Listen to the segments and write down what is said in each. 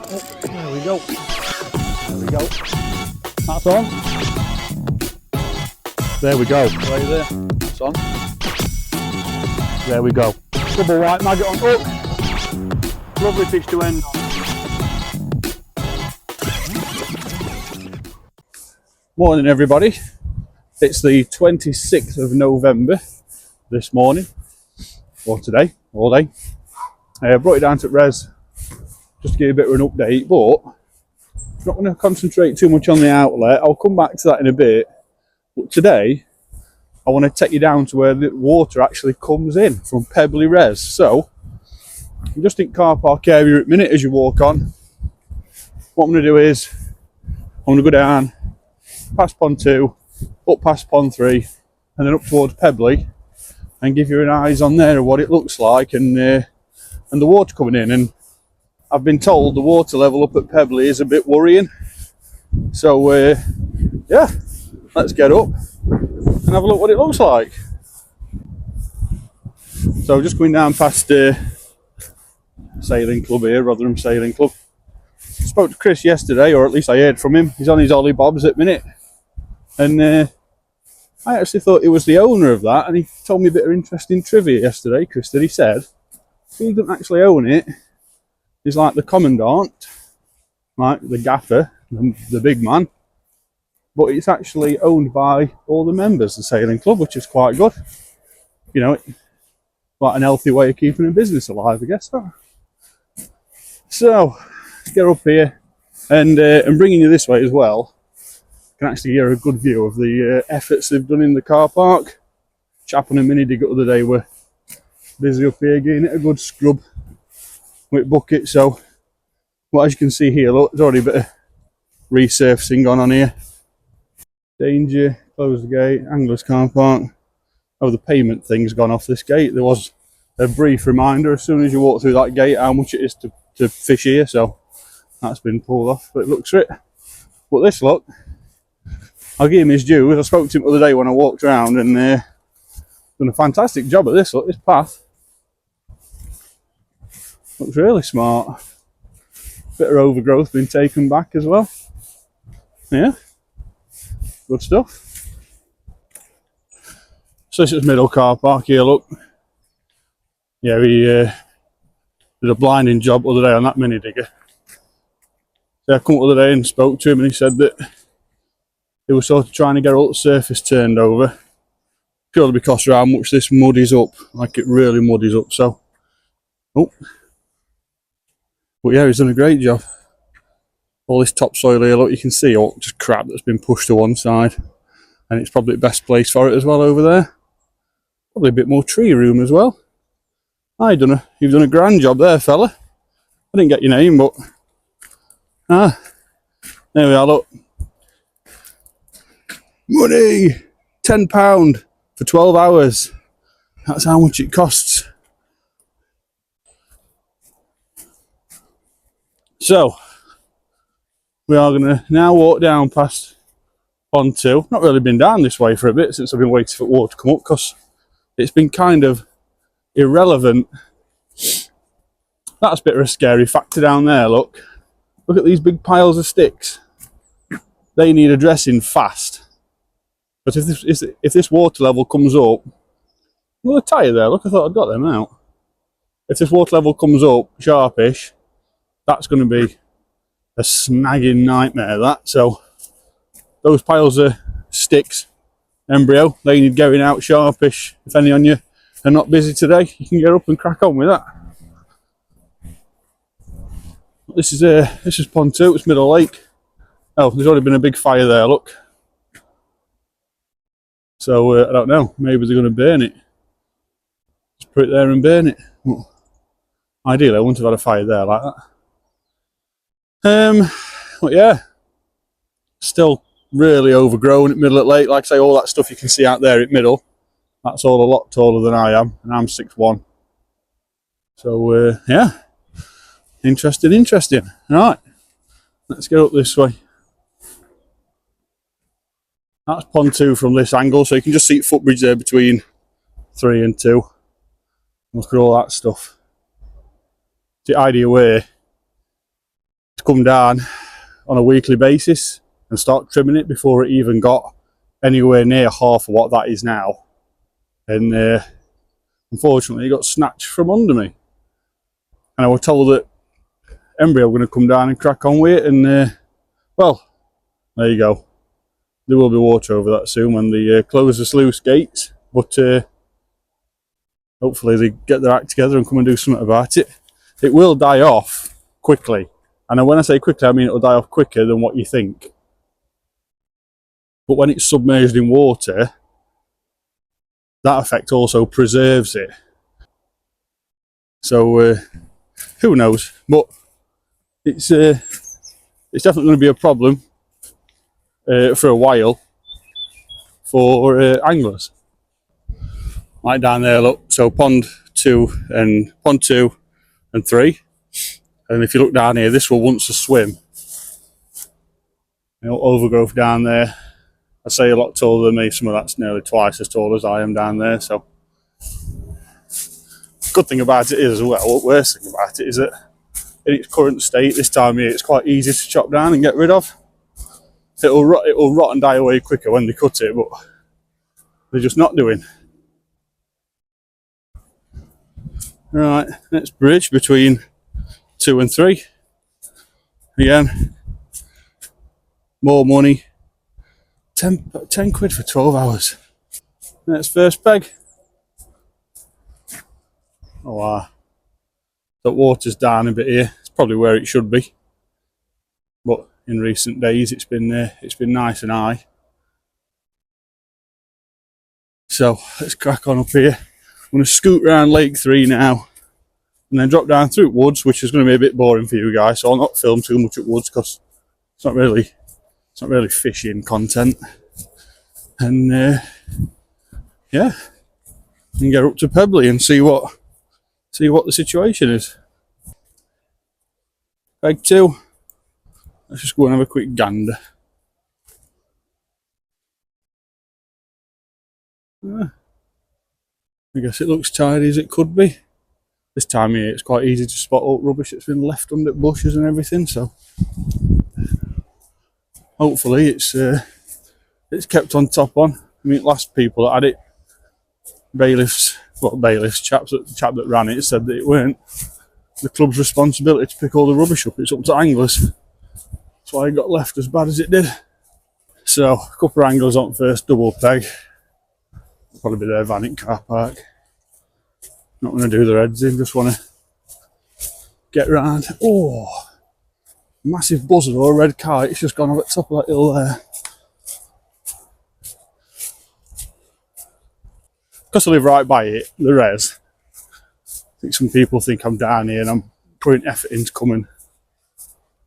There we go. There we go. That's on. There we go. Right there. That's on. There we go. Double white maggot on hook. Lovely fish to end on. Morning everybody. It's the 26th of November this morning, or today, all day. I brought it down to Res just to give you a bit of an update, but I'm not going to concentrate too much on the outlet. I'll come back to that in a bit. But today, I want to take you down to where the water actually comes in from Pebley Res. So, I'm just in car park area at the minute as you walk on. What I'm going to do is, I'm going to go down, past pond 2, up past pond 3, and then up towards Pebley, and give you an eyes on there of what it looks like and the water coming in. And I've been told the water level up at Pebley is a bit worrying. So, yeah, let's get up and have a look what it looks like. So just going down past Sailing Club here, Rotherham Sailing Club. Spoke to Chris yesterday, or at least I heard from him. He's on his Ollie Bobs at the minute. And I actually thought he was the owner of that, and he told me a bit of interesting trivia yesterday, Chris, that he said he doesn't actually own it. He's like the commandant, like the gaffer, the big man. But it's actually owned by all the members of the sailing club, which is quite good. You know, like an healthy way of keeping a business alive, I guess. So, let's get up here, and bringing you this way as well. You can actually hear a good view of the efforts they've done in the car park. Chap on a mini dig the other day were busy up here getting it a good scrub with bucket. So, well, as you can see here, look, there's already a bit of resurfacing gone on here. Danger, close the gate, Anglers car park. Oh, the payment thing's gone off this gate. There was a brief reminder as soon as you walk through that gate how much it is to fish here, so that's been pulled off, but it looks for it. But this look, I'll give him his due. I spoke to him the other day when I walked around, and done a fantastic job at this. Look, this path looks really smart. Bit of overgrowth been taken back as well. Yeah, good stuff. So this is middle car park here. Look, yeah, we did a blinding job the other day on that mini digger. So I come up the other day and spoke to him, and he said that they were sort of trying to get all the surface turned over, purely because of how much this muddies up, like it really muddies up. So, oh, but yeah, he's done a great job. All this topsoil here, look, you can see all just crap that's been pushed to one side, and it's probably the best place for it as well over there. Probably a bit more tree room as well. You've done a grand job there, fella. I didn't get your name, but there we are. Look, money, £10 for 12 hours. That's how much it costs. So, we are going to now walk down past pond 2. Not really been down this way for a bit since I've been waiting for water to come up, because it's been kind of irrelevant. That's a bit of a scary factor down there, look. Look at these big piles of sticks. They need addressing fast. But if this water level comes up, well, a tyre there, look, I thought I'd got them out. If this water level comes up sharpish, that's going to be a snagging nightmare, that. So those piles of sticks, embryo, they need going out sharpish. If any on you are not busy today, you can get up and crack on with that. This is pond 2, it's Middle Lake. Oh, there's already been a big fire there, look. So I don't know, maybe they're going to burn it. Just put it there and burn it. Well, ideally I wouldn't have had a fire there like that. But yeah, still really overgrown at middle at lake. Like I say, all that stuff you can see out there at middle, that's all a lot taller than I am, and I'm 6'1". So yeah, interesting. Right, let's go up this way. That's pond 2 from this angle, so you can just see footbridge there between 3 and 2. Look at all that stuff. The ideal way to come down on a weekly basis and start trimming it before it even got anywhere near half of what that is now. And unfortunately, it got snatched from under me. And I was told that embryo were going to come down and crack on with it. And well, there you go. There will be water over that soon when they close the sluice gates. But hopefully they get their act together and come and do something about it. It will die off quickly. And when I say quickly, I mean it'll die off quicker than what you think. But when it's submerged in water, that effect also preserves it. So who knows? But it's definitely going to be a problem for a while for anglers. Right down there, look. So pond 2 and 3. And if you look down here, this was once a swim. You know, overgrowth down there. I say a lot taller than me. Some of that's nearly twice as tall as I am down there. So, good thing about it is, well, worst thing about it is that in its current state, this time of year, it's quite easy to chop down and get rid of. It'll rot and die away quicker when they cut it, but they're just not doing. Right, next bridge between 2 and 3. Again, more money. 10 quid for 12 hours. Next first peg. Oh wow. The water's down a bit here. It's probably where it should be. But in recent days it's been nice and high. So let's crack on up here. I'm going to scoot around Lake 3 now and then drop down through woods, which is going to be a bit boring for you guys, so I'll not film too much at woods because it's not really fishing content. And yeah, and get up to Pebley and see what the situation is. Peg 2. Let's just go and have a quick gander. I guess it looks tidy as it could be. This time of year it's quite easy to spot up rubbish that's been left under bushes and everything, so hopefully it's kept on top on. I mean, last people that had it, chap that ran it, said that it weren't the club's responsibility to pick all the rubbish up, it's up to anglers. That's why it got left as bad as it did. So, a couple of anglers on first double peg. Probably be their Vanik car park. Not going to do their heads in, just want to get round. Oh, massive buzzard or a red kite. It's just gone up at the top of that hill there. Because I live right by it, the Res. I think some people think I'm down here and I'm putting effort into come and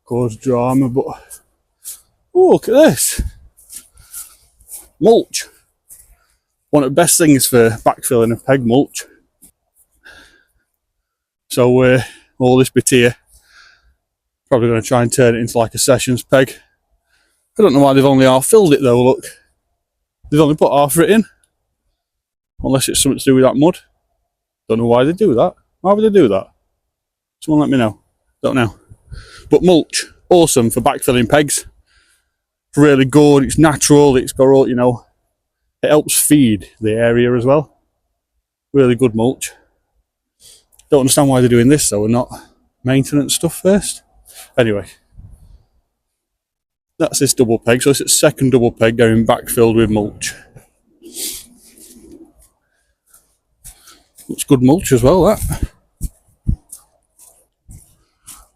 cause drama, but oh, look at this. Mulch. One of the best things for backfilling a peg, mulch. So all this bit here, probably going to try and turn it into like a sessions peg. I don't know why they've only half filled it though, look. They've only put half of it in. Unless it's something to do with that mud. Don't know why they do that. Why would they do that? Someone let me know. Don't know. But mulch, awesome for backfilling pegs. It's really good, it's natural, it's got all, you know, it helps feed the area as well. Really good mulch. Don't understand why they're doing this though and not maintenance stuff first. Anyway, that's this double peg. So it's its second double peg going backfilled with mulch. Looks good mulch as well, that.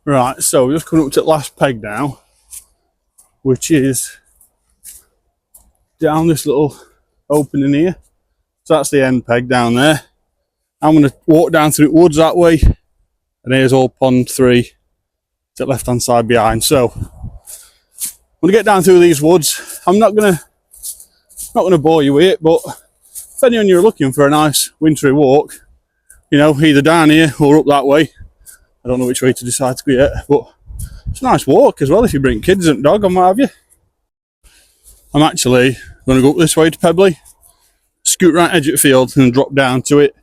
Right, so we're just coming up to the last peg now, which is down this little opening here. So that's the end peg down there. I'm going to walk down through the woods that way, and here's all pond 3 to the left hand side behind. So I'm going to get down through these woods. I'm not going to bore you with it, but if anyone you're looking for a nice wintry walk, you know, either down here or up that way. I don't know which way to decide to go yet, but it's a nice walk as well if you bring kids and dog and what have you. I'm actually going to go up this way to Pebley, scoot right edge of the field and drop down to it.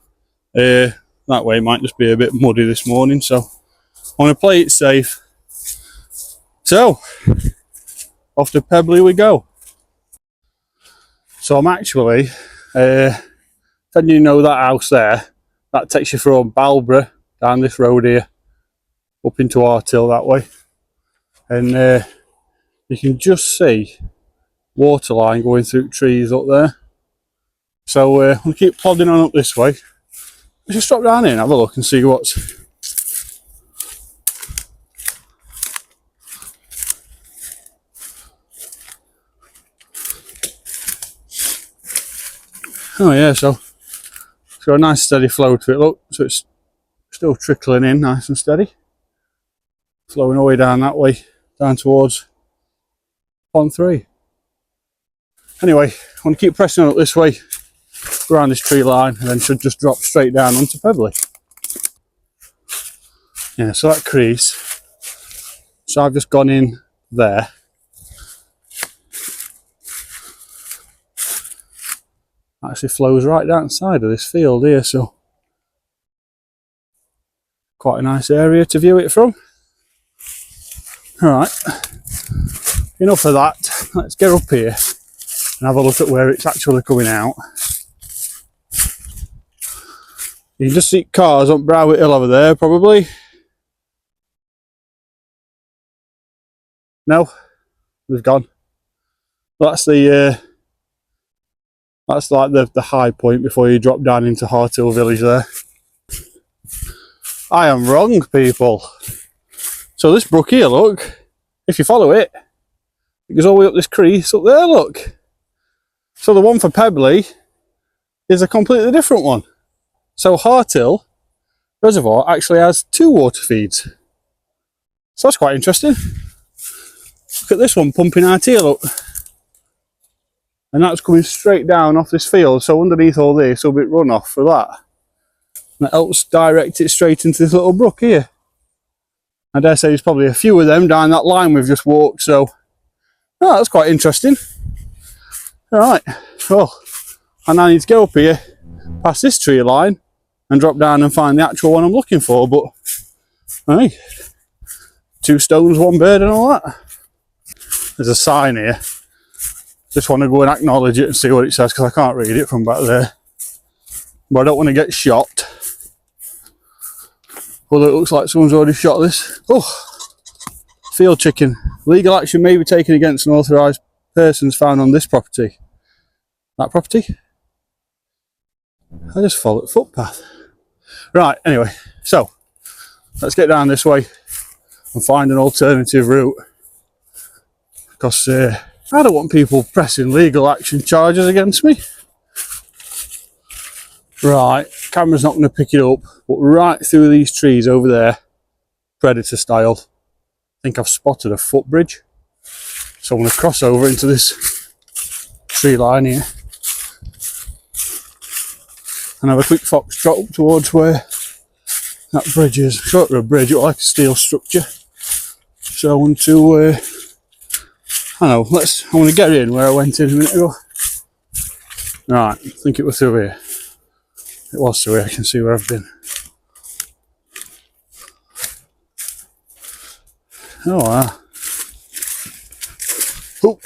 That way it might just be a bit muddy this morning, so I want to play it safe So, off to Pebley we go. So I'm actually, if you know that house there, that takes you from Balborough down this road here, up into Harthill that way. And you can just see water line going through trees up there. So we'll keep plodding on up this way. Let's just drop down here and have a look and see what's... Oh yeah, so it's got a nice steady flow to it, look, so it's still trickling in nice and steady. Flowing all the way down that way, down towards Pond 3. Anyway, I want to keep pressing on up this way, around this tree line, and then should just drop straight down onto Pebley. Yeah, so that crease, so I've just gone in there. Actually flows right down the side of this field here, so quite a nice area to view it from. Alright, enough of that, let's get up here and have a look at where it's actually coming out. You can just see cars on Brow Hill over there, probably. No, they've gone. That's the that's like the high point before you drop down into Harthill village there. I am wrong, people. So this brook here, look, if you follow it, it goes all the way up this crease up there, look. So the one for Pebley is a completely different one. So Harthill Reservoir actually has 2 water feeds. So that's quite interesting. Look at this one pumping out here, look. And that's coming straight down off this field, so underneath all this will be runoff for that. And that helps direct it straight into this little brook here. I dare say there's probably a few of them down that line we've just walked, so oh, that's quite interesting. Alright, well, and I need to go up here, past this tree line, and drop down and find the actual one I'm looking for, but hey, 2 stones, 1 bird and all that. There's a sign here. Just want to go and acknowledge it and see what it says, because I can't read it from back there. But I don't want to get shot. Although it looks like someone's already shot this. Oh, field chicken. Legal action may be taken against unauthorised persons found on this property. That property? I just followed the footpath. Right, anyway, so let's get down this way and find an alternative route. Because I don't want people pressing legal action charges against me. Right, camera's not going to pick it up, but right through these trees over there, predator style, I think I've spotted a footbridge. So I'm going to cross over into this tree line here and have a quick fox trot up towards where that bridge is. Short of a bridge, it looks like a steel structure. So I want to I don't know, I want to get in where I went in a minute ago. Right, I think it was through here. It was through here, I can see where I've been. Oh wow. Oop.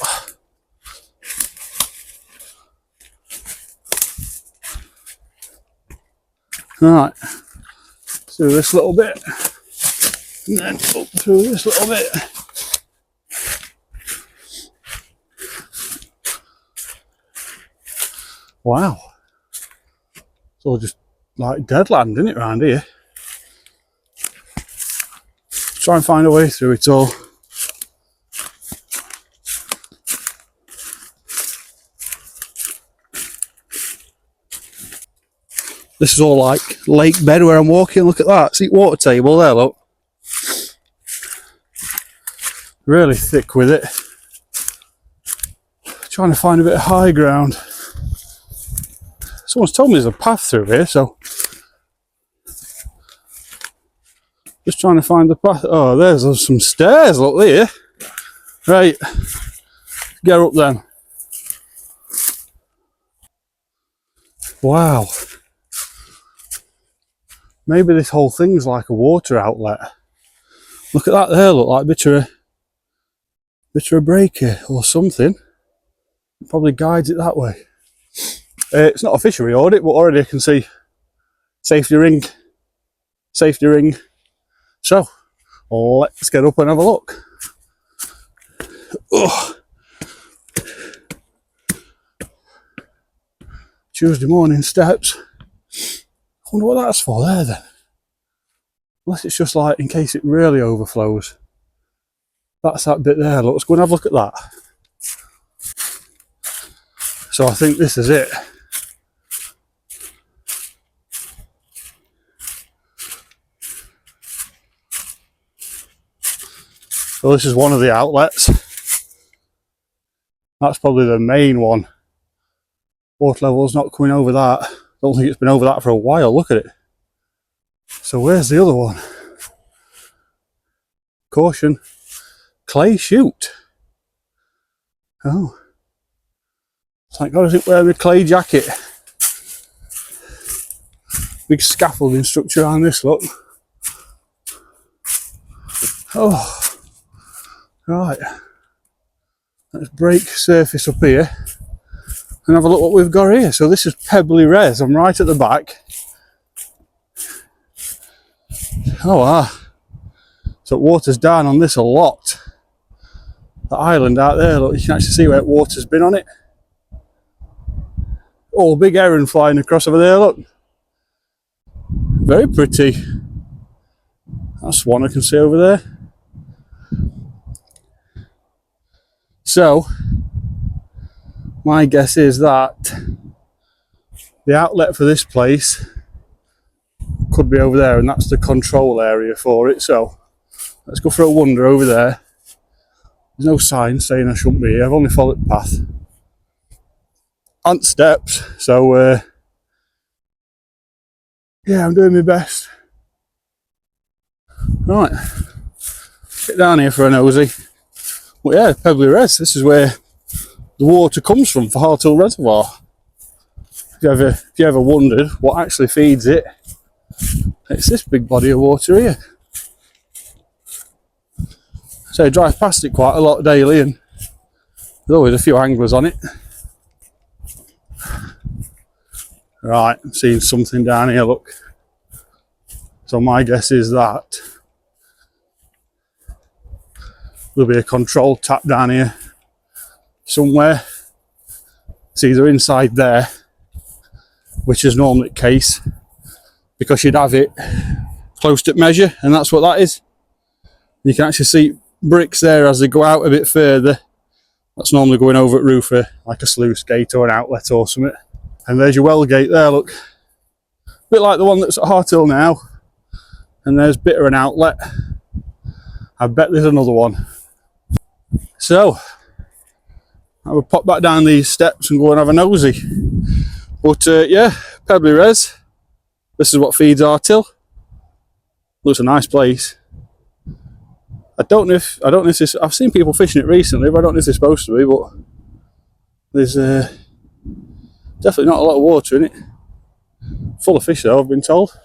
Right, through this little bit, and then up through this little bit. Wow, it's all just like dead land, isn't it, around here? Try and find a way through it all. This is all like lake bed where I'm walking. Look at that, see water table there, look. Really thick with it. Trying to find a bit of high ground. Someone's told me there's a path through here, so just trying to find the path. Oh, there's some stairs, look there. Right, get up then. Wow. Maybe this whole thing's like a water outlet. Look at that there, look like a bit of bit of a breaker or something. It probably guides it that way. It's not a fishery audit, but already I can see safety ring. So let's get up and have a look. Oh. Tuesday morning steps. I wonder what that's for there then. Unless it's just like in case it really overflows. That's that bit there. Look, let's go and have a look at that. So I think this is it. So this is one of the outlets. That's probably the main one. Water level's not coming over that. Don't think it's been over that for a while. Look at it. So where's the other one? Caution. Clay chute. Oh. Thank God I didn't wear my clay jacket. Big scaffolding structure around this, look. Oh. Right. Let's break surface up here and have a look what we've got here. So this is Pebley Res. I'm right at the back. Oh, ah. So water's down on this a lot. The island out there, look, you can actually see where water's been on it. Oh, big heron flying across over there, look. Very pretty. That's one I can see over there. So, my guess is that the outlet for this place could be over there, and that's the control area for it. So, let's go for a wander over there. There's no sign saying I shouldn't be here. I've only followed the path. And steps, so yeah, I'm doing my best. Right, get down here for a nosy. Well, yeah, Pebley Res. This is where the water comes from for Harthill Reservoir. If you ever wondered what actually feeds it, it's this big body of water here. So I drive past it quite a lot daily, and there's always a few anglers on it. Right, I'm seeing something down here, look. So my guess is that there'll be a control tap down here somewhere. It's either inside there, which is normally the case, because you'd have it close to measure, and that's what that is. You can actually see bricks there as they go out a bit further. That's normally going over at roof, like a sluice gate or an outlet or something. And there's your well gate there, look. A bit like the one that's at Harthill now. And there's a bit of an outlet. I bet there's another one. So, I will pop back down these steps and go and have a nosy. But yeah, Pebley Res. This is what feeds Harthill. Looks a nice place. I don't know if this, I've seen people fishing it recently, but I don't know if they're supposed to be, but there's definitely not a lot of water in it. Full of fish though, I've been told.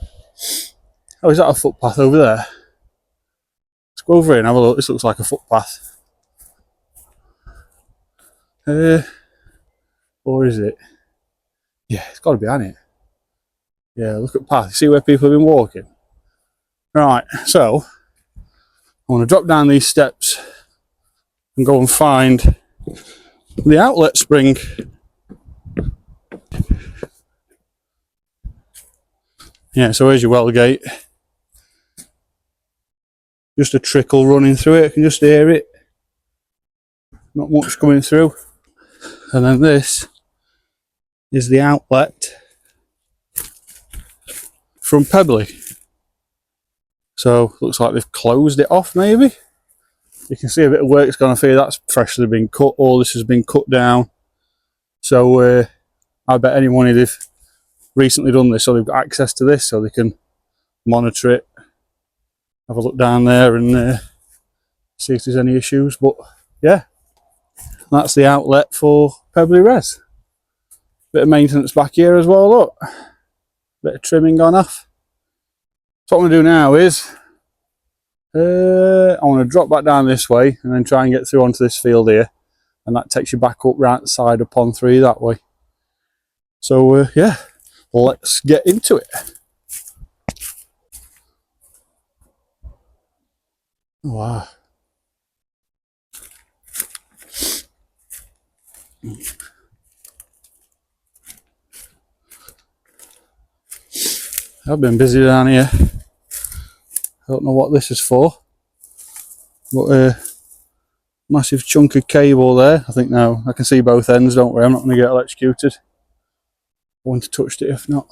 Oh, is that a footpath over there? Let's go over here and have a look. This looks like a footpath. Or is it? Yeah, it's got to be on it. Yeah, look at the path. You see where people have been walking? Right, so I want to drop down these steps and go and find the outlet spring. Yeah, so here's your well gate. Just a trickle running through it. I can just hear it. Not much coming through. And then this is the outlet from Pebley. So looks like they've closed it off maybe. You can see a bit of work's gone off here. That's freshly been cut. All this has been cut down. So I bet any money they've recently done this, so they've got access to this, so they can monitor it, have a look down there and see if there's any issues. But yeah, that's the outlet for Pebley Res. Bit of maintenance back here as well, look. Bit of trimming gone off. So what I'm going to do now is I want to drop back down this way and then try and get through onto this field here, and that takes you back up right side of pond 3 that way. So yeah, let's get into it. Wow. I've been busy down here. I don't know what this is for, but massive chunk of cable there. I think now I can see both ends, don't worry, I'm not going to get electrocuted. I wouldn't have touched it if not.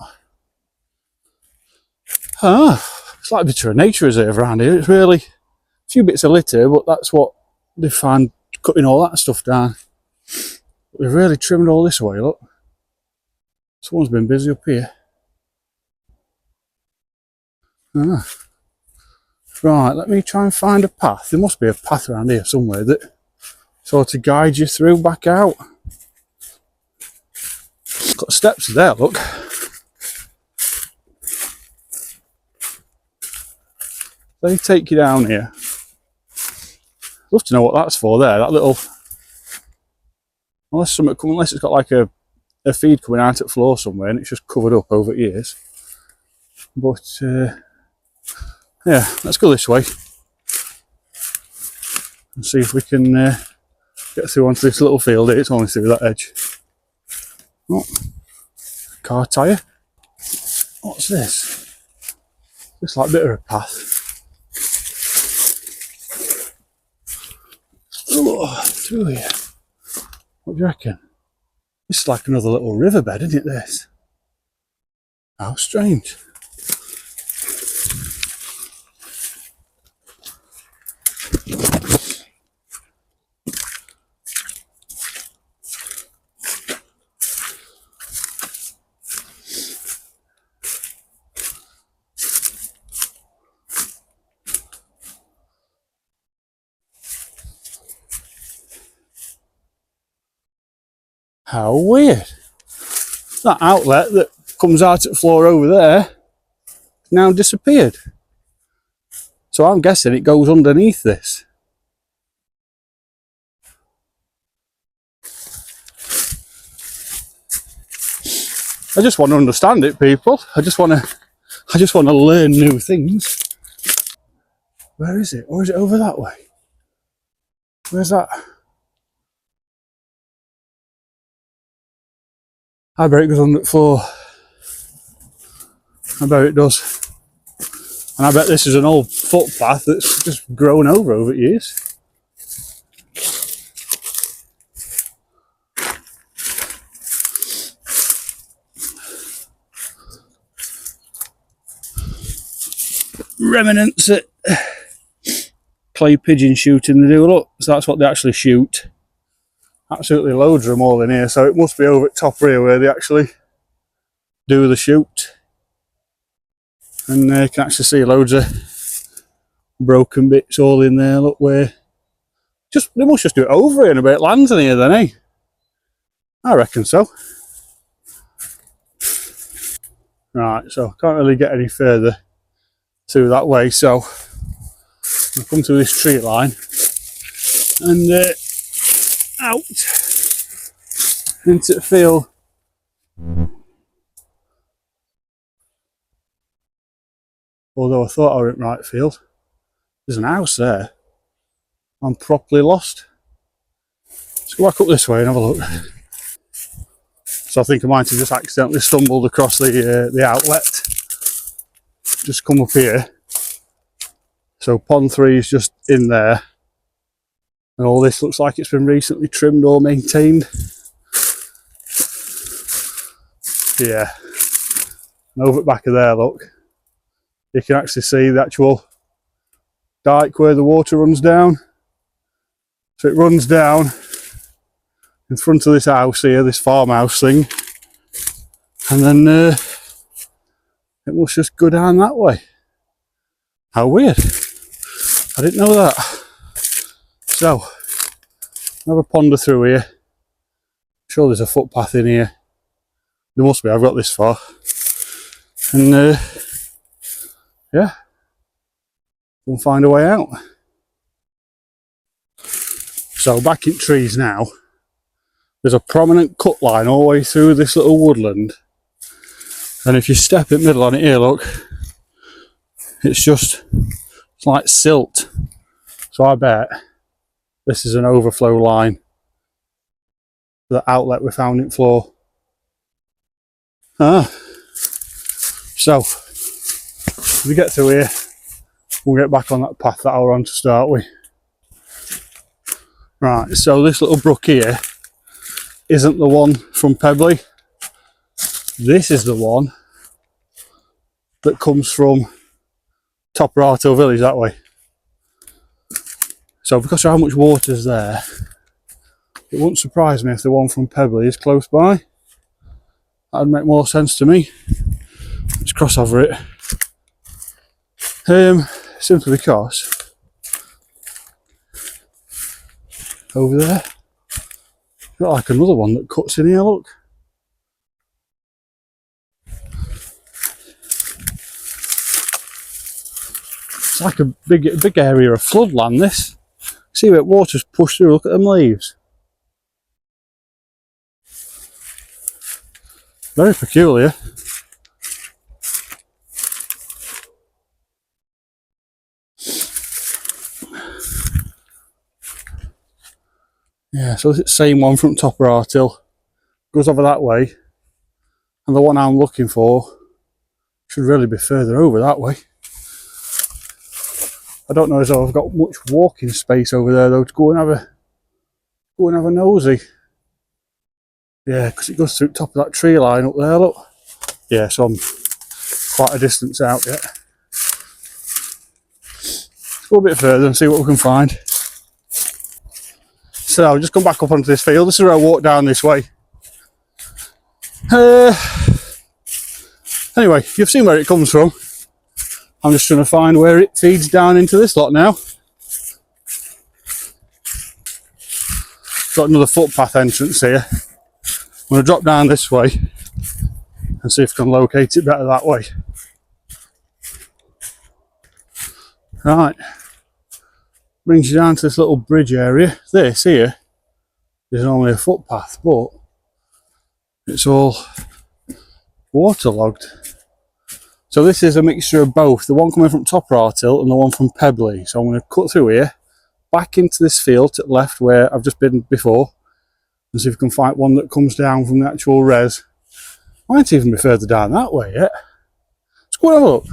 It's like a bit of a nature reserve around here. It's really a few bits of litter, but that's what they find cutting all that stuff down. They've really trimmed all this away, look. Someone's been busy up here. Right, let me try and find a path. There must be a path around here somewhere that sort of guides you through back out. Got steps there, look. They take you down here. I'd love to know what that's for there, that little... Unless it's got like a feed coming out at the floor somewhere and it's just covered up over years. But yeah, let's go this way and see if we can get through onto this little field here. It's only through that edge. Oh, car tyre. What's this? It's like a bit of a path. Oh, through here. What do you reckon? This is like another little riverbed, isn't it, this? How strange. How weird. That outlet that comes out at the floor over there now disappeared. So I'm guessing it goes underneath this. I just want to understand it, people. I just want to learn new things. Where is it? Or is it over that way? Where's that? I bet it goes under the floor. I bet it does. And I bet this is an old footpath that's just grown over years. Remnants at clay pigeon shooting they do, look. So that's what they actually shoot. Absolutely loads of them all in here, so it must be over at top here where they actually do the shoot. And you can actually see loads of broken bits all in there, look, where they must just do it over here and a bit of land's in here then, eh? I reckon so. Right, so can't really get any further through that way, so I'll come to this tree line and out into the field. Although I thought I were in right field. There's an house there. I'm properly lost. Let's go back up this way and have a look. So I think I might have just accidentally stumbled across the outlet. Just come up here. So pond 3 is just in there. And all this looks like it's been recently trimmed or maintained. Yeah. And over at the back of there, look. You can actually see the actual dike where the water runs down. So it runs down in front of this house here, this farmhouse thing. And then it must just go down that way. How weird. I didn't know that. So, I'll have a ponder through here. I'm sure there's a footpath in here. There must be, I've got this far. And yeah, we'll find a way out. So back in trees now, there's a prominent cut line all the way through this little woodland, and if you step in the middle on it here, look, it's like silt. So I bet this is an overflow line, the outlet we found in floor. So if we get to here, we'll get back on that path that I was on to start with. Right, so this little brook here isn't the one from Pebley. This is the one that comes from top of Harthill village that way. So because of how much water's there, it wouldn't surprise me if the one from Pebley is close by. That'd make more sense to me. Let's cross over it. Simply because over there, got like another one that cuts in here, look. It's like a big area of floodland, this. See where water's pushed through, look at them leaves. Very peculiar. Yeah, so it's the same one from top of Harthill. Goes over that way. And the one I'm looking for should really be further over that way. I don't know as though I've got much walking space over there though to go and have a nosy. Yeah, because it goes through the top of that tree line up there, look. Yeah, so I'm quite a distance out yet. Let's go a bit further and see what we can find. So I'll just come back up onto this field. This is where I walk down this way. Anyway, you've seen where it comes from. I'm just trying to find where it feeds down into this lot now. Got another footpath entrance here. I'm going to drop down this way and see if I can locate it better that way. Right. Brings you down to this little bridge area. This here is only a footpath, but it's all waterlogged. So this is a mixture of both, the one coming from top of Harthill and the one from Pebley. So I'm going to cut through here, back into this field to the left where I've just been before, and see if we can find one that comes down from the actual res. Might even be further down that way yet. Let's go and have a look.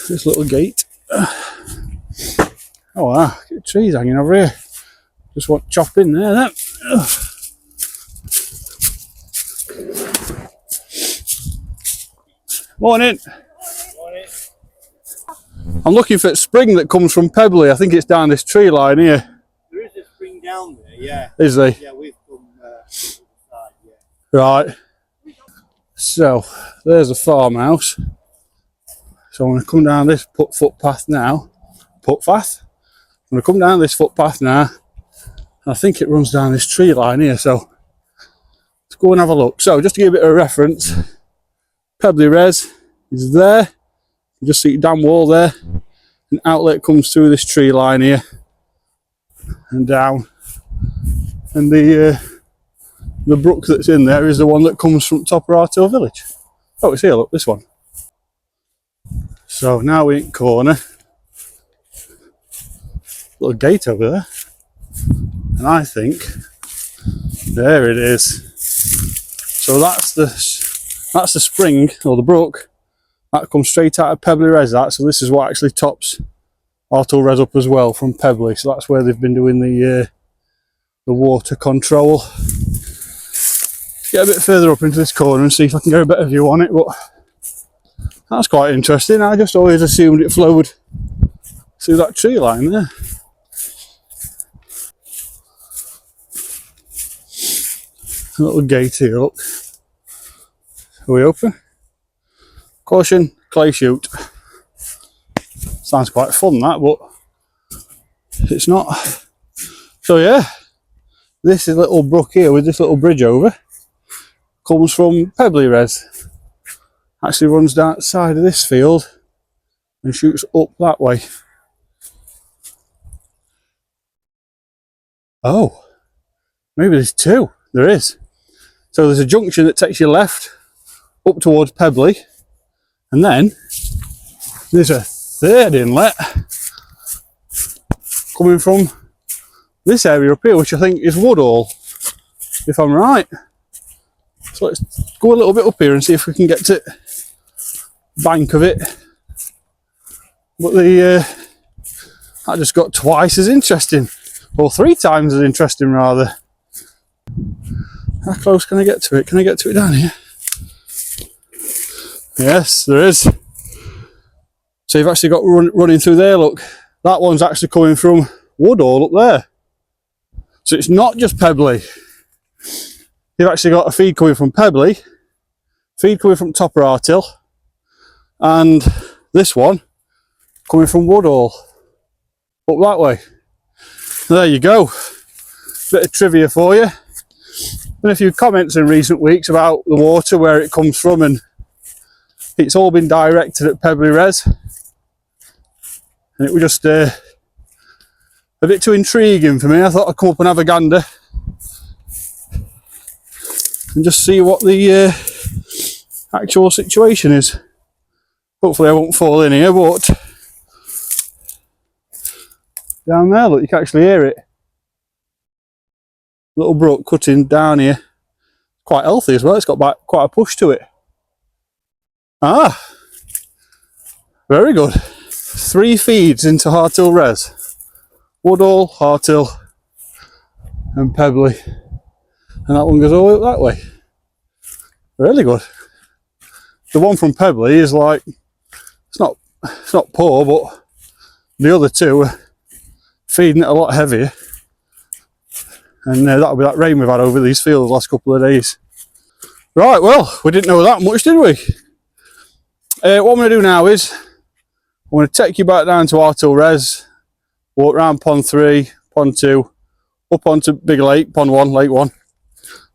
This little gate. Oh wow, get trees hanging over here. Just want to chop in there then. Morning. Morning. I'm looking for a spring that comes from Pebley. I think it's down this tree line here. There is a spring down there, yeah. Is there? Yeah, we've come to the side, yeah. Right. So, there's a farmhouse. So I'm going to come down this footpath now. Footpath? I'm going to come down this footpath now. I think it runs down this tree line here, so let's go and have a look. So, just to give it a reference, Pebley Res is there. You just see a damn wall there. An outlet comes through this tree line here and down. And the brook that's in there is the one that comes from top of Harthill village. Oh, it's here, look, this one. So now we're in corner. Little gate over there. And I think there it is. So that's the spring or the brook that comes straight out of Pebley Res. So this is what actually tops Harthill Res up as well from Pebley. So that's where they've been doing the water control. Get a bit further up into this corner and see if I can get a better view on it. But that's quite interesting. I just always assumed it flowed through that tree line there. A little gate here, look. Are we open? Caution, clay chute. Sounds quite fun that, but it's not. So yeah, this is a little brook here with this little bridge over. Comes from Pebley Res. Actually runs down the side of this field and shoots up that way. Oh, maybe there's two. There is. So there's a junction that takes you left up towards Pebley, and then there's a third inlet coming from this area up here, which I think is Woodall, if I'm right. So let's go a little bit up here and see if we can get to the bank of it. But that just got twice as interesting, or 3 times as interesting rather. How close can I get to it? Can I get to it down here? Yes, there is. So you've actually got running through there, look. That one's actually coming from Woodall up there. So it's not just Pebley. You've actually got a feed coming from Pebley, feed coming from Topper Harthill, and this one coming from Woodall up that way. There you go. Bit of trivia for you. Been a few comments in recent weeks about the water, where it comes from, and it's all been directed at Pebley Res. And it was just a bit too intriguing for me. I thought I'd come up and have a gander and just see what the actual situation is. Hopefully I won't fall in here, but down there, look, you can actually hear it. Little brook cutting down here. Quite healthy as well, it's got quite a push to it. Ah, very good. 3 feeds into Harthill Res. Woodall, Harthill and Pebley. And that one goes all the way up that way. Really good. The one from Pebley is like, it's not poor, but the other two are feeding it a lot heavier. And that'll be that rain we've had over these fields the last couple of days. Right, well, we didn't know that much, did we? What I'm going to do now is, I'm going to take you back down to Harthill Res, walk around Pond 3, Pond 2, up onto Big Lake, Pond 1, Lake 1,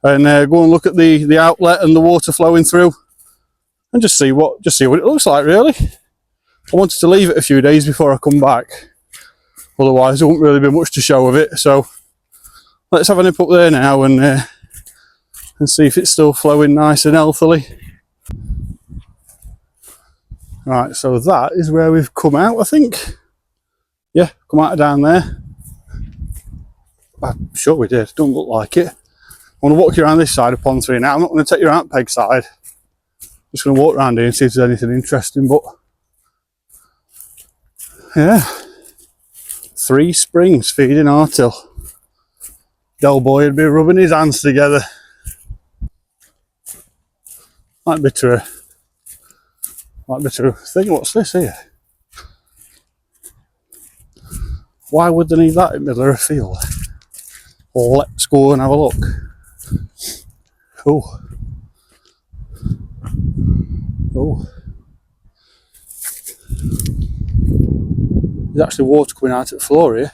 and go and look at the outlet and the water flowing through, and just see what it looks like, really. I wanted to leave it a few days before I come back, otherwise there won't really be much to show of it. So let's have a nip up there now and see if it's still flowing nice and healthily. Right, so that is where we've come out, I think. Yeah, come out of down there. I'm sure we did, don't look like it. I want to walk you around this side of Pond 3 now. I'm not going to take you around Peg side. Just going to walk around here and see if there's anything interesting, but yeah. 3 springs feeding Harthill. Del boy would be rubbing his hands together. Might be true. Think, what's this here? Why would they need that in the middle of a field? Let's go and have a look. Oh. There's actually water coming out at the floor here.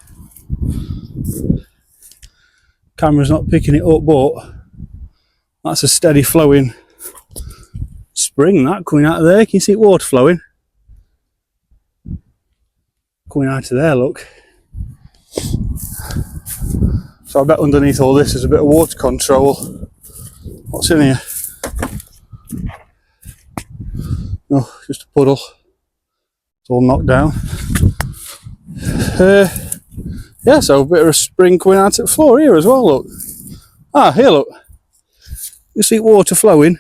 Camera's not picking it up, but that's a steady flowing spring, that coming out of there. Can you see water flowing? Coming out of there, look. So I bet underneath all this is a bit of water control. What's in here? No, just a puddle. It's all knocked down. Yeah, so a bit of a spring coming out at the floor here as well, look. Ah, here, look. You see water flowing.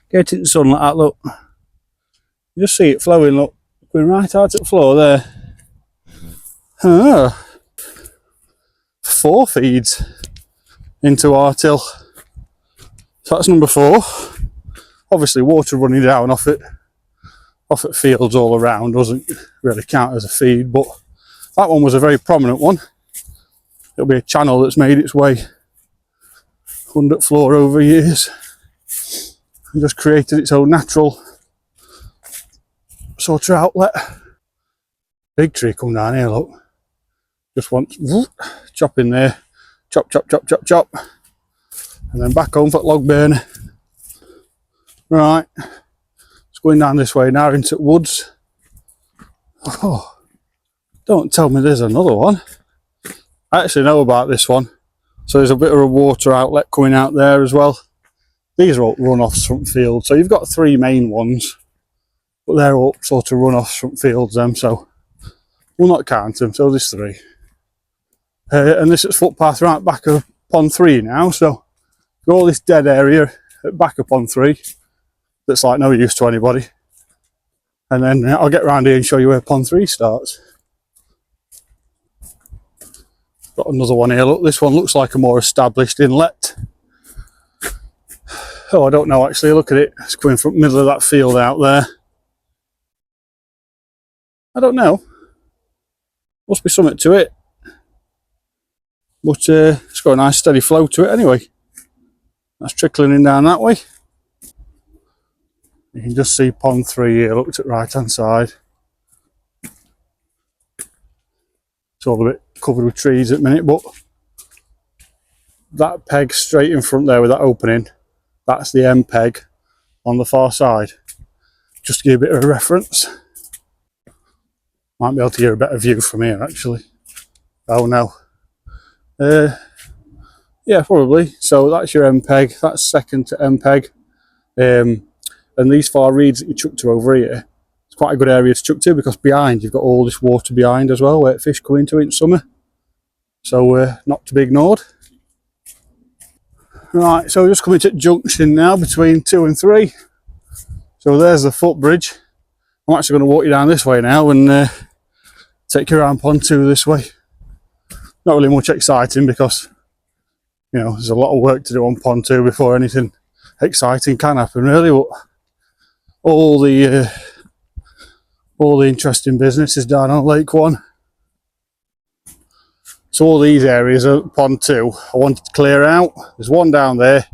Get in the sun like that, look. You just see it flowing, look. Going right out at the floor there. Ah. 4 feeds into Harthill. So that's number 4. Obviously water running down off it fields all around doesn't really count as a feed, but that one was a very prominent one. It'll be a channel that's made its way under the floor over years and just created its own natural sort of outlet. Big tree come down here, look. Just once, whoop, chop in there, chop, chop, chop, chop, chop, and then back home for the log burner. Right, it's going down this way now into woods. Oh, don't tell me there's another one. I actually know about this one. So there's a bit of a water outlet coming out there as well. These are all runoffs from fields. So you've got three main ones, but they're all sort of runoffs from fields them. So we'll not count them. So there's three. And this is footpath right back of pond 3 now. So all this dead area at back of pond 3 that's like no use to anybody. And then I'll get round here and show you where pond 3 starts. Got another one here. Look, this one looks like a more established inlet. Oh, I don't know actually. Look at it. It's coming from the middle of that field out there. I don't know. Must be something to it. But it's got a nice steady flow to it anyway. That's trickling in down that way. You can just see pond 3 here. Look at the right hand side. It's all a bit covered with trees at the minute, but that peg straight in front there with that opening, that's the end peg on the far side. Just to give you a bit of a reference. Might be able to get a better view from here actually. Oh no. Yeah, probably. So that's your end peg. That's second to end peg. And these far reeds that you chuck to over here, it's quite a good area to chuck to because behind you've got all this water behind as well where fish come into it in summer. So not to be ignored. Right, so we're just coming to the junction now between 2 and 3. So there's the footbridge. I'm actually going to walk you down this way now and take you around pond 2 this way. Not really much exciting because, you know, there's a lot of work to do on pond 2 before anything exciting can happen really, but all the interesting business is down on Lake 1. So all these areas of pond 2 I wanted to clear out. There's one down there,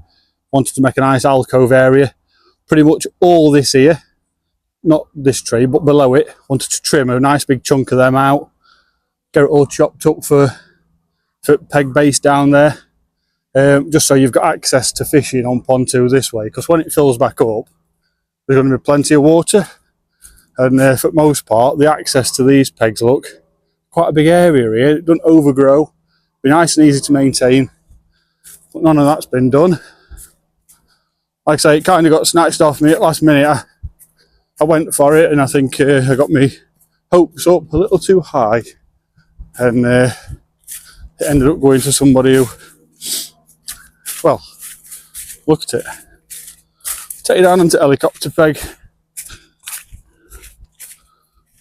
wanted to make a nice alcove area. Pretty much all this here, not this tree but below it, wanted to trim a nice big chunk of them out, get it all chopped up for peg base down there, just so you've got access to fishing on pond 2 this way, because when it fills back up there's going to be plenty of water, and for the most part the access to these pegs, look, quite a big area here. It doesn't overgrow, be nice and easy to maintain, but none of that's been done. Like I say, it kind of got snatched off me at last minute. I went for it and I think I got my hopes up a little too high, and it ended up going to somebody who, well, look at it. Take it down onto helicopter peg.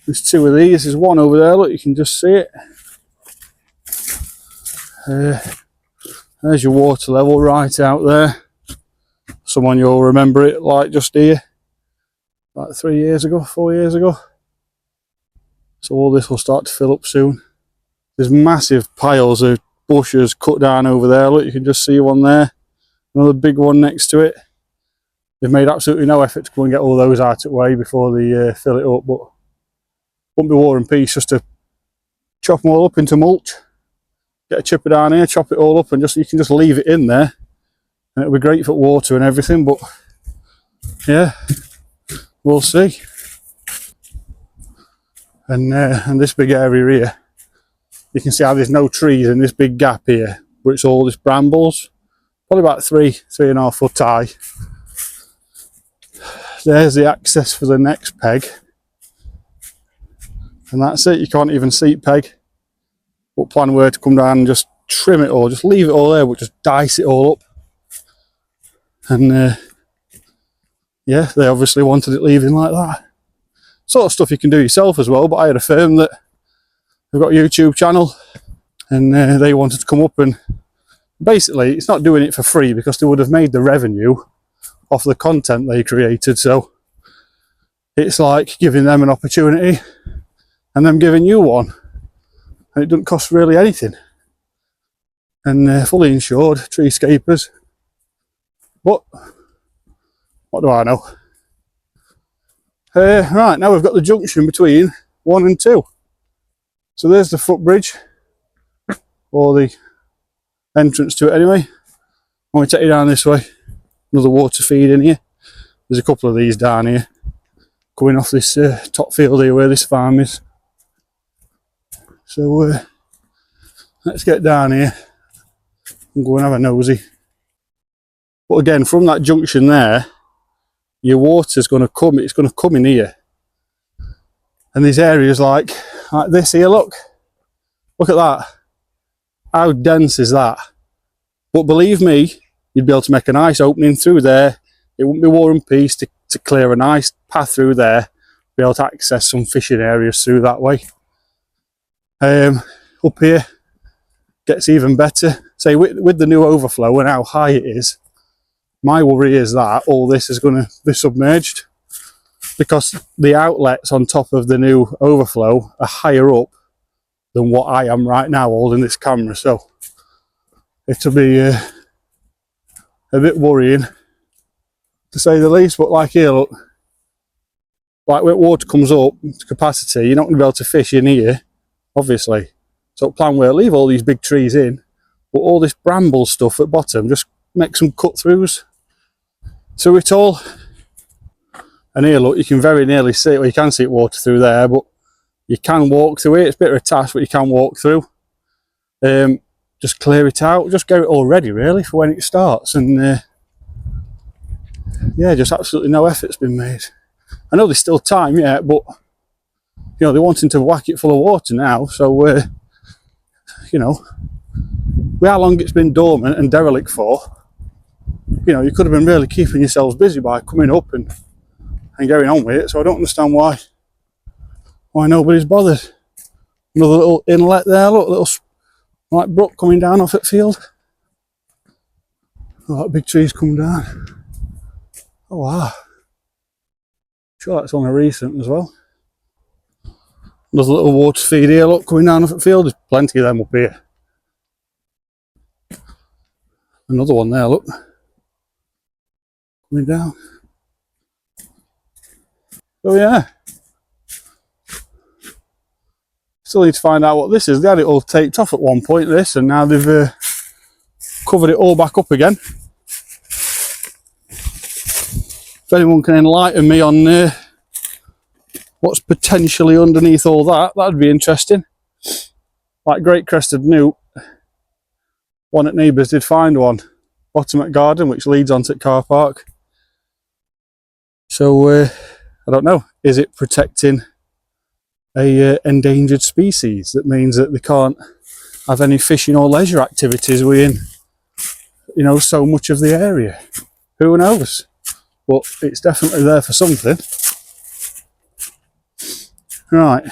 There's 2 of these. There's one over there, look, you can just see it. There's your water level right out there. Someone you'll remember it like just here, like 3 years ago, 4 years ago. So all this will start to fill up soon. There's massive piles of bushes cut down over there, look, you can just see one there. Another big one next to it. They've made absolutely no effort to go and get all those out of the way before they fill it up, but wouldn't be war and peace just to chop them all up into mulch, get a chipper down here, chop it all up, and just you can just leave it in there and it'll be great for water and everything. But yeah, we'll see. And this big area here, you can see how there's no trees in this big gap here, but it's all this brambles, probably about 3.5 foot high. There's the access for the next peg, and that's it. You can't even seat peg, but plan were to come down and just trim it all, just leave it all there, but just dice it all up. And yeah, they obviously wanted it leaving like that. Sort of stuff you can do yourself as well, but I had a firm that they've got a YouTube channel, and they wanted to come up and basically it's not doing it for free because they would have made the revenue off the content they created. So it's like giving them an opportunity and them giving you one, and it doesn't cost really anything, and fully insured, treescapers. But what do I know? Right, now we've got the junction between 1 and 2. So there's the footbridge, or the entrance to it anyway. When we take you down this way, another water feed in here. There's a couple of these down here, going off this top field here where this farm is. So let's get down here and go and have a nosy. But again, from that junction there, your water's going to come, it's going to come in here. And these areas like this here, look at that. How dense is that? But believe me, you'd be able to make a nice opening through there. It wouldn't be War and Peace to clear a nice path through there, be able to access some fishing areas through that way. Up here gets even better. Say with the new overflow and how high it is, my worry is that all this is going to be submerged, because the outlets on top of the new overflow are higher up than what I am right now holding this camera. So it'll be a bit worrying, to say the least. But like here, look, like when water comes up to capacity, you're not going to be able to fish in here, obviously. So plan where leave all these big trees in, but all this bramble stuff at bottom, just make some cut throughs through it all. And here, look, you can very nearly see it. Well, you can see it water through there, but you can walk through it. It's a bit of a task, but you can walk through. Just clear it out, just get it all ready really for when it starts. And yeah, just absolutely no effort's been made. I know there's still time yet, but you know, they're wanting to whack it full of water now. So you know, with how long it's been dormant and derelict for, you know, you could have been really keeping yourselves busy by coming up and going on with it. So I don't understand why nobody's bothered. Another little inlet there, look, little like brook coming down off at field. Oh, that big tree's come down. Oh wow. Sure that's only recent as well. Another little water feed here, look, coming down off at field. There's plenty of them up here. Another one there, look. Coming down. So yeah. Still need to find out what this is. They had it all taped off at one point, this, and now they've covered it all back up again. If anyone can enlighten me on what's potentially underneath all that, that'd be interesting. Like Great Crested Newt, one at Neighbours did find one, bottom at Garden, which leads onto the car park. So I don't know, is it protecting a endangered species? That means that they can't have any fishing or leisure activities within, you know, so much of the area. Who knows? But it's definitely there for something. Right,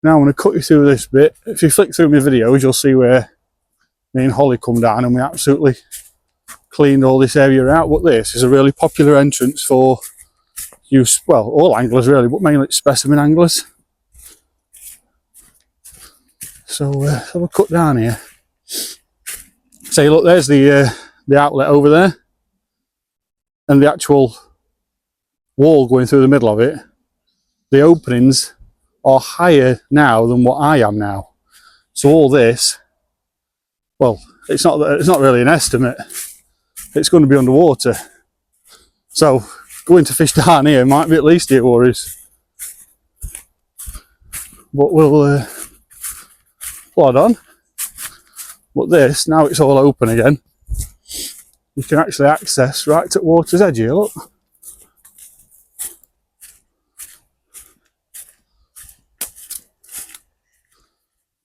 now I'm going to cut you through this bit. If you flick through my videos, you'll see where me and Holly come down and we absolutely cleaned all this area out. But this is a really popular entrance for use, well, all anglers really, but mainly specimen anglers. So have a cut down here. See, look, there's the outlet over there, and the actual wall going through the middle of it. The openings are higher now than what I am now. So all this, well, it's not really an estimate. It's going to be underwater. So going to fish down here might be at least your worries. But we'll plod on. But this, now it's all open again, you can actually access right at water's edge here, look.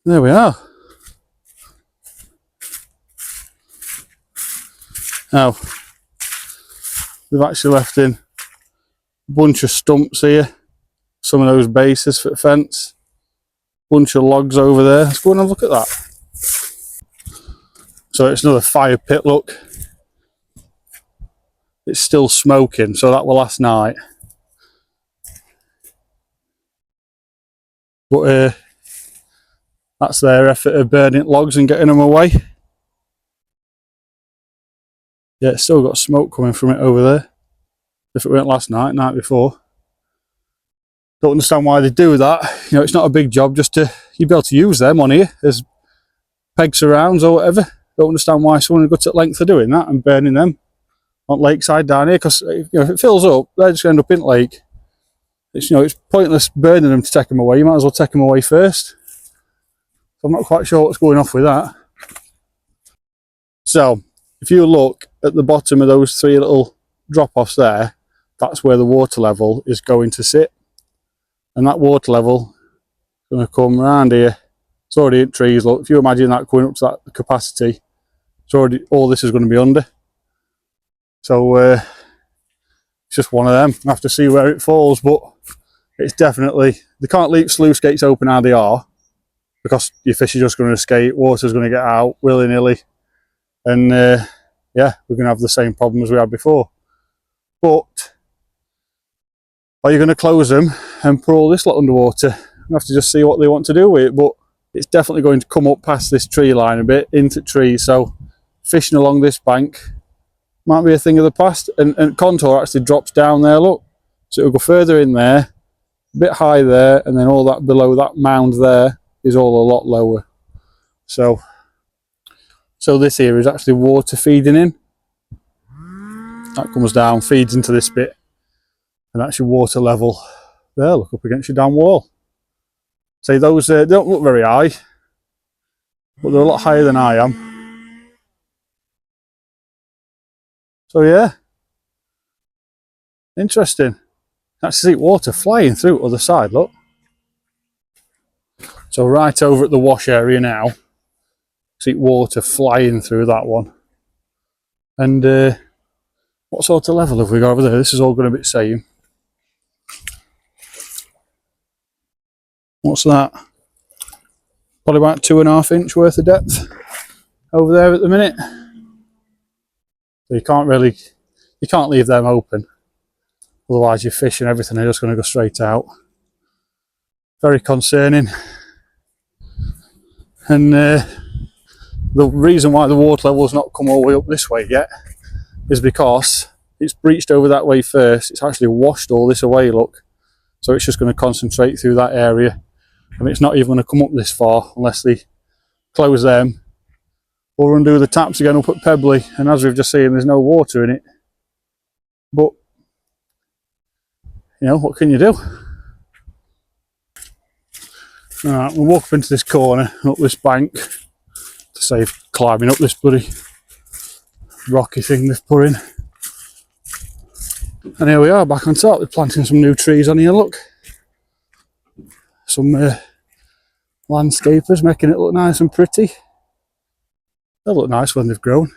There we are. Now, they've actually left in a bunch of stumps here, some of those bases for the fence, bunch of logs over there. Let's go and have a look at that. So it's another fire pit, look. It's still smoking, so that was last night. But that's their effort of burning logs and getting them away. Yeah, it's still got smoke coming from it over there. If it weren't last night, night before. Don't understand why they do that. You know, it's not a big job just to, you'd be able to use them on here as peg surrounds or whatever. Don't understand why someone would go to length of doing that and burning them on lakeside down here, because you know, if it fills up, they're just going to end up in the lake. it's, you know, it's pointless burning them to take them away. You might as well take them away first. So I'm not quite sure what's going off with that. So if you look at the bottom of those three little drop-offs there, that's where the water level is going to sit. And that water level is going to come around here. It's already in trees. Look, if you imagine that going up to that capacity, it's already, all this is going to be under. So it's just one of them. I have to see where it falls, but it's definitely, they can't leave sluice gates open how they are, because your fish are just going to escape, water's going to get out willy-nilly, and yeah, we're going to have the same problem as we had before. But are you going to close them and put all this lot underwater? You have to just see what they want to do with it, but it's definitely going to come up past this tree line a bit into trees, so fishing along this bank might be a thing of the past. And contour actually drops down there, look, so it'll go further in there, a bit high there, and then all that below that mound there is all a lot lower. So this here is actually water feeding in. That comes down, feeds into this bit, and that's your water level there. Look up against your damn wall. Say those they don't look very high, but they're a lot higher than I am. So yeah, interesting. Actually see water flying through the other side, look. So right over at the wash area now, see water flying through that one. And what sort of level have we got over there? This is all going to be the same. What's that? Probably about 2.5 inch worth of depth over there at the minute. So you can't leave them open. Otherwise your fish and everything are just going to go straight out. Very concerning. And the reason why the water level's not come all the way up this way yet is because it's breached over that way first. It's actually washed all this away, look. So it's just going to concentrate through that area. And it's not even going to come up this far unless they close them or undo the taps again up at Pebley. And as we've just seen, there's no water in it. But, you know, what can you do? Alright, we'll walk up into this corner, up this bank, to save climbing up this bloody rocky thing they've put in. And here we are, back on top. They're planting some new trees on here, look. Some landscapers making it look nice and pretty. They'll look nice when they've grown.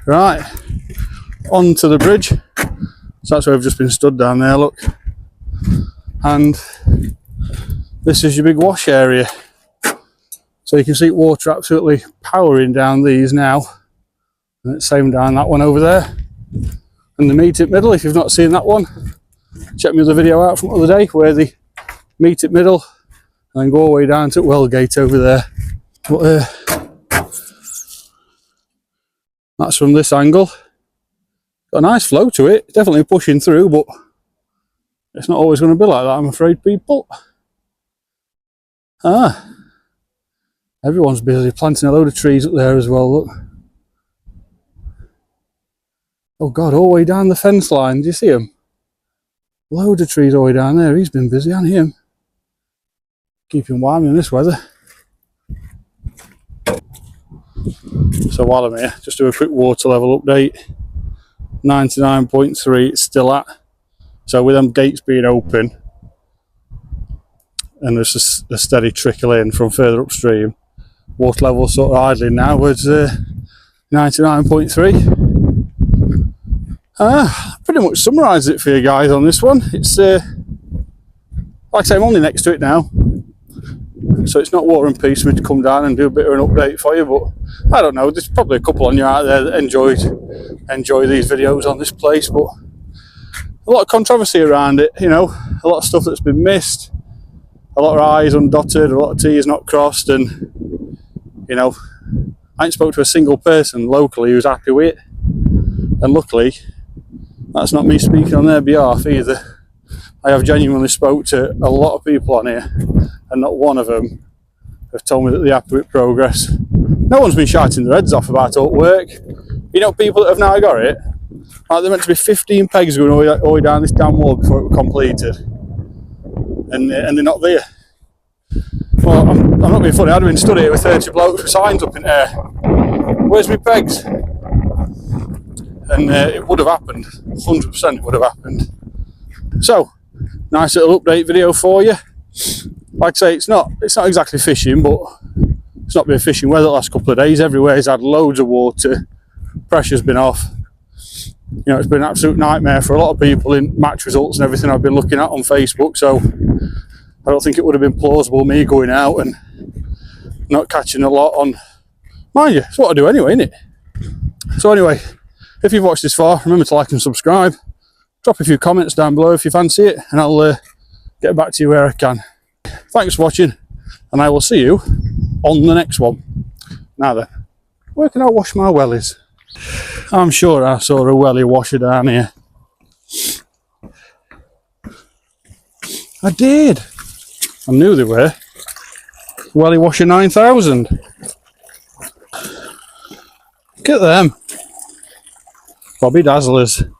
Right, on to the bridge. So that's where we've just been stood down there, look. And this is your big wash area. So you can see water absolutely powering down these now. And it's same down that one over there. And the meet at middle, if you've not seen that one, check my other video out from the other day where they meet at middle and then go all the way down to Wellgate over there. But that's from this angle. Got a nice flow to it, definitely pushing through, but it's not always going to be like that, I'm afraid, people. Everyone's busy planting a load of trees up there as well, look. Oh God, all the way down the fence line, do you see him? Load of trees all the way down there, he's been busy, hasn't he? Keep him warm in this weather. So while I'm here, just do a quick water level update. 99.3 it's still at. So with them gates being open and there's a steady trickle in from further upstream, water level sort of idling now was 99.3. Pretty much summarised it for you guys on this one. It's like I say, I'm only next to it now, so it's not War and Peace for me to come down and do a bit of an update for you, but I don't know, there's probably a couple on you out there that enjoy these videos on this place, but a lot of controversy around it, you know, a lot of stuff that's been missed, a lot of I's undotted, a lot of T's not crossed, and, you know, I ain't spoke to a single person locally who's happy with it, and luckily, that's not me speaking on their behalf either. I have genuinely spoke to a lot of people on here, and not one of them have told me that they're happy with progress. No one's been shouting their heads off about it at work. You know, people that have now got it, Like, there meant to be 15 pegs going all the way down this damn wall before it was completed. And they're not there. Well, I'm not being funny, I'd have been stood here with 30 blokes with signs up in there. Where's my pegs? And it would have happened. 100% it would have happened. So, nice little update video for you. Like I say, it's not exactly fishing, but it's not been fishing weather the last couple of days. Everywhere's had loads of water. Pressure's been off. You know, it's been an absolute nightmare for a lot of people in match results and everything I've been looking at on Facebook. So I don't think it would have been plausible me going out and not catching a lot on. Mind you, it's what I do anyway, isn't it? So anyway, if you've watched this far, remember to like and subscribe. Drop a few comments down below if you fancy it, and I'll get back to you where I can. Thanks for watching, and I will see you on the next one. Now then, where can I wash my wellies? I'm sure I saw a welly washer down here. I did. I knew they were. Welly washer 9000. Look at them. Bobby Dazzlers.